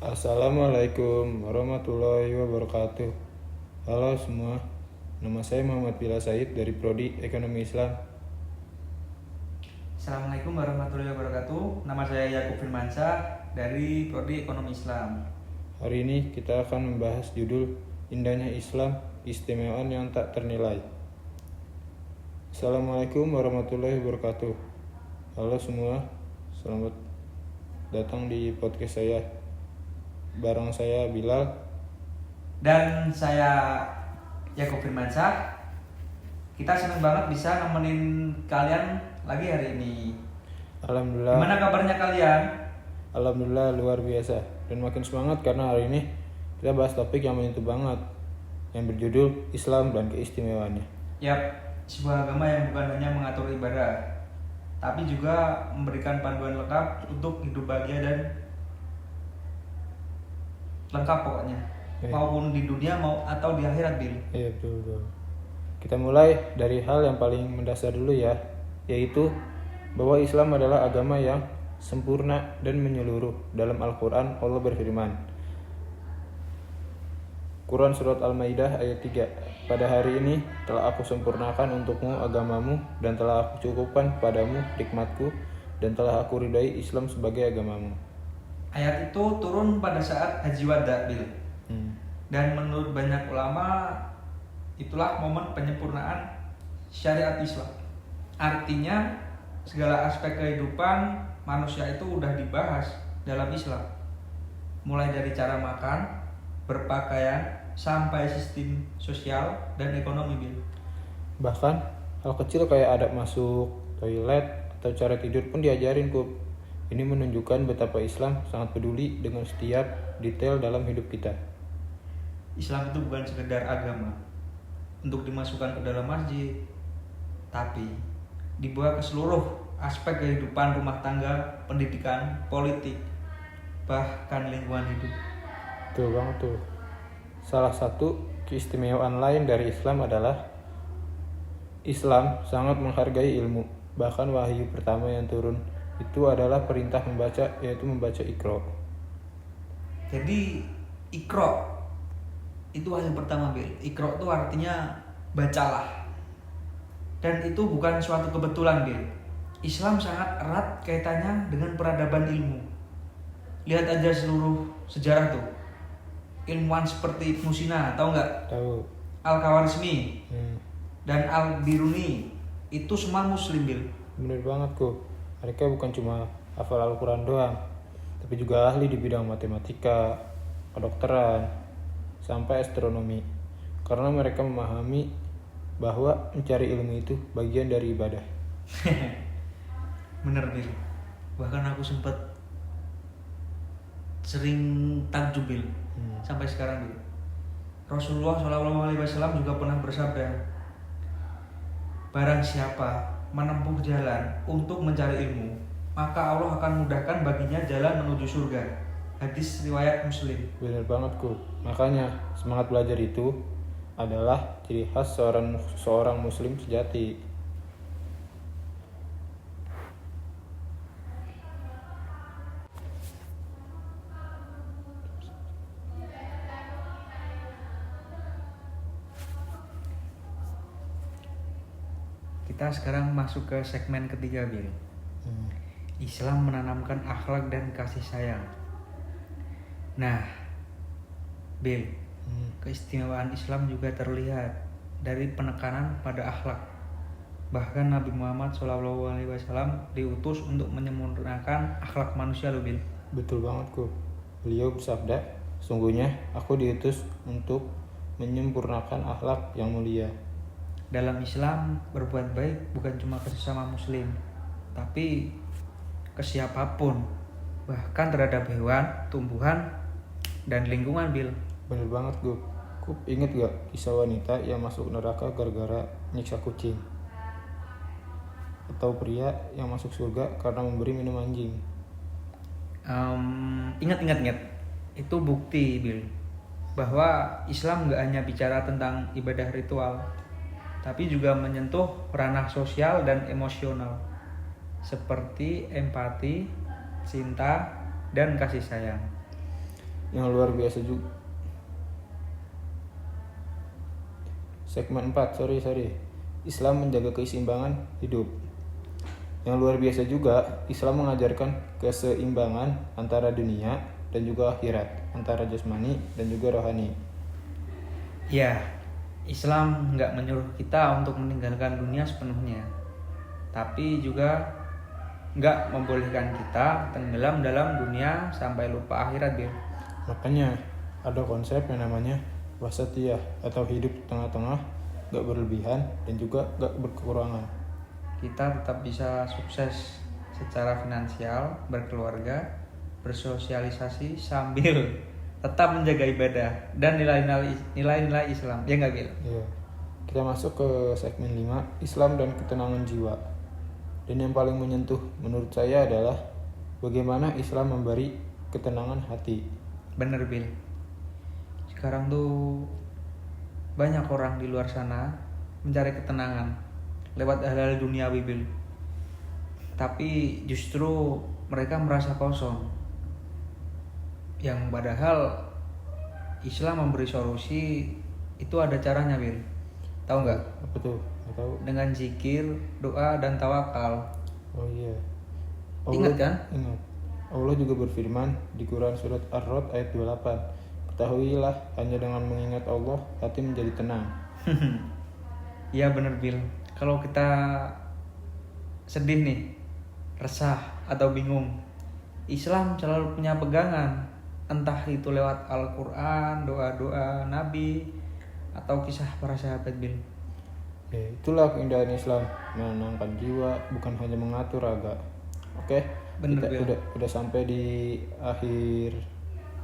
Assalamualaikum warahmatullahi wabarakatuh. Halo semua, nama saya Muhammad Bila Said dari Prodi Ekonomi Islam. Assalamualaikum warahmatullahi wabarakatuh. Nama saya Yakub Firmansyah dari Prodi Ekonomi Islam. Hari ini kita akan membahas judul Indahnya Islam, Istimewaan yang Tak Ternilai. Assalamualaikum warahmatullahi wabarakatuh. Halo semua, selamat datang di podcast saya. Bareng saya Bilal. Dan saya Yakub Firmansyah. Kita senang banget bisa nemenin kalian lagi hari ini. Alhamdulillah. Gimana kabarnya kalian? Alhamdulillah luar biasa. Dan makin semangat karena hari ini kita bahas topik yang menyentuh banget, yang berjudul Islam dan Keistimewaannya. Yap, sebuah agama yang bukan hanya mengatur ibadah, tapi juga memberikan panduan lengkap untuk hidup bahagia dan lengkap pokoknya. Maupun di dunia atau di akhirat, Bil. Iya, betul. Kita mulai dari hal yang paling mendasar dulu ya, yaitu bahwa Islam adalah agama yang sempurna dan menyeluruh. Dalam Al-Quran, Allah berfirman, Quran Surat Al-Maidah ayat 3, pada hari ini telah aku sempurnakan untukmu agamamu dan telah aku cukupkan padamu nikmatku dan telah aku ridai Islam sebagai agamamu. Ayat itu turun pada saat Haji Wada, Bil. Dan menurut banyak ulama, itulah momen penyempurnaan syariat Islam. Artinya segala aspek kehidupan manusia itu udah dibahas dalam Islam. Mulai dari cara makan, berpakaian, sampai sistem sosial dan ekonomi, Bil. Bahkan hal kecil kayak adab masuk toilet atau cara tidur pun diajarin, Kup. Ini menunjukkan betapa Islam sangat peduli dengan setiap detail dalam hidup kita. Islam itu bukan sekedar agama untuk dimasukkan ke dalam masjid, tapi dibawa ke seluruh aspek kehidupan rumah tangga, pendidikan, politik, bahkan lingkungan hidup. Betul banget tuh. Salah satu keistimewaan lain dari Islam adalah Islam sangat menghargai ilmu. Bahkan wahyu pertama yang turun itu adalah perintah membaca, yaitu membaca Iqra. Jadi Iqra itu wahyu pertama, Bil. Iqra itu artinya bacalah. Dan itu bukan suatu kebetulan, Bil. Islam sangat erat kaitannya dengan peradaban ilmu. Lihat aja seluruh sejarah tuh. Ilmuwan seperti Ibnu Sina, tahu nggak? Tahu. Al-Khawarizmi dan Al-Biruni itu semua Muslim, Bil. Bener banget, kok. Mereka bukan cuma hafal Al-Quran doang, tapi juga ahli di bidang matematika, kedokteran, sampai astronomi. Karena mereka memahami bahwa mencari ilmu itu bagian dari ibadah. Bener, Bil. Bahkan aku sempat sering takjub, Bil. Sampai sekarang, Bil. Rasulullah SAW juga pernah bersabda, barang siapa menempuh jalan untuk mencari ilmu, maka Allah akan mudahkan baginya jalan menuju surga. Hadis riwayat Muslim. Bener banget, kok. Makanya semangat belajar itu adalah ciri khas seorang muslim sejati. Kita sekarang masuk ke segmen ketiga, Bil. Islam menanamkan akhlak dan kasih sayang. Nah, Bil, keistimewaan Islam juga terlihat dari penekanan pada akhlak. Bahkan Nabi Muhammad SAW diutus untuk menyempurnakan akhlak manusia, loh, Bil. Betul banget, kok. Beliau bersabda, sungguhnya aku diutus untuk menyempurnakan akhlak yang mulia. Dalam Islam, berbuat baik bukan cuma ke sesama muslim, tapi ke siapapun, bahkan terhadap hewan, tumbuhan, dan lingkungan, Bil. Bener banget, gue. Kup, inget gak kisah wanita yang masuk neraka gara-gara nyiksa kucing? Atau pria yang masuk surga karena memberi minum anjing? Ingat. Itu bukti, Bil, bahwa Islam gak hanya bicara tentang ibadah ritual, tapi juga menyentuh ranah sosial dan emosional, seperti empati, cinta, dan kasih sayang. Yang luar biasa juga. Segmen 4, sorry. Islam menjaga keseimbangan hidup. Yang luar biasa juga, Islam mengajarkan keseimbangan antara dunia dan juga akhirat, antara jasmani dan juga rohani. Ya, Islam nggak menyuruh kita untuk meninggalkan dunia sepenuhnya, tapi juga nggak membolehkan kita tenggelam dalam dunia sampai lupa akhirat, Bil. Makanya ada konsep yang namanya wasatiyah atau hidup tengah-tengah, gak berlebihan dan juga gak berkekurangan. Kita tetap bisa sukses secara finansial, berkeluarga, bersosialisasi sambil tetap menjaga ibadah dan nilai-nilai Islam. Ya nggak, Bil? Iya. Kita masuk ke segmen 5, Islam dan ketenangan jiwa. Dan yang paling menyentuh menurut saya adalah bagaimana Islam memberi ketenangan hati. Bener, Bil. Sekarang tuh banyak orang di luar sana mencari ketenangan lewat hal-hal duniawi, Bil. Tapi justru mereka merasa kosong. Yang padahal Islam memberi solusi itu ada caranya, Bil. Tahu nggak? Apa tuh? Nggak tahu. Dengan zikir, doa, dan tawakal. Oh iya. Ingat kan? Ingat. Allah juga berfirman di Quran surat Ar-Rod ayat 28. Ketahuilah, hanya dengan mengingat Allah, hati menjadi tenang. Iya bener, Bil. Kalau kita sedih nih, resah atau bingung, Islam selalu punya pegangan. Entah itu lewat Al-Quran, doa-doa Nabi, atau kisah para sahabat, Bil. Ya, itulah keindahan Islam, menenangkan jiwa, bukan hanya mengatur raga. Oke, Bener, kita Bil. udah sampai di akhir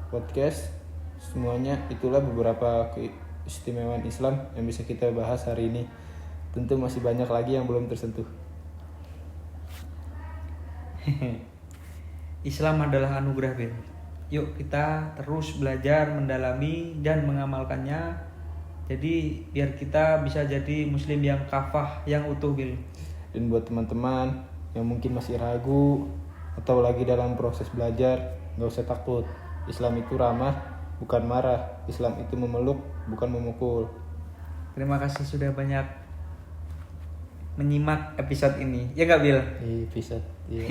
podcast. Semuanya itulah beberapa keistimewaan Islam yang bisa kita bahas hari ini. Tentu masih banyak lagi yang belum tersentuh. Islam adalah anugerah, Bil. Yuk kita terus belajar, mendalami, dan mengamalkannya. Jadi biar kita bisa jadi muslim yang kafah, yang utuh, Bil. Dan buat teman-teman yang mungkin masih ragu atau lagi dalam proses belajar, gak usah takut. Islam itu ramah, bukan marah. Islam itu memeluk, bukan memukul. Terima kasih sudah banyak menyimak episode ini. Ya nggak, Bil? Episode. Iya.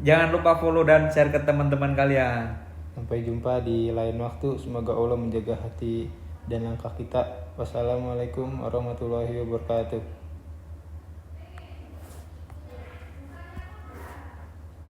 Jangan lupa follow dan share ke teman-teman kalian. Sampai jumpa di lain waktu. Semoga Allah menjaga hati dan langkah kita. Wassalamualaikum warahmatullahi wabarakatuh.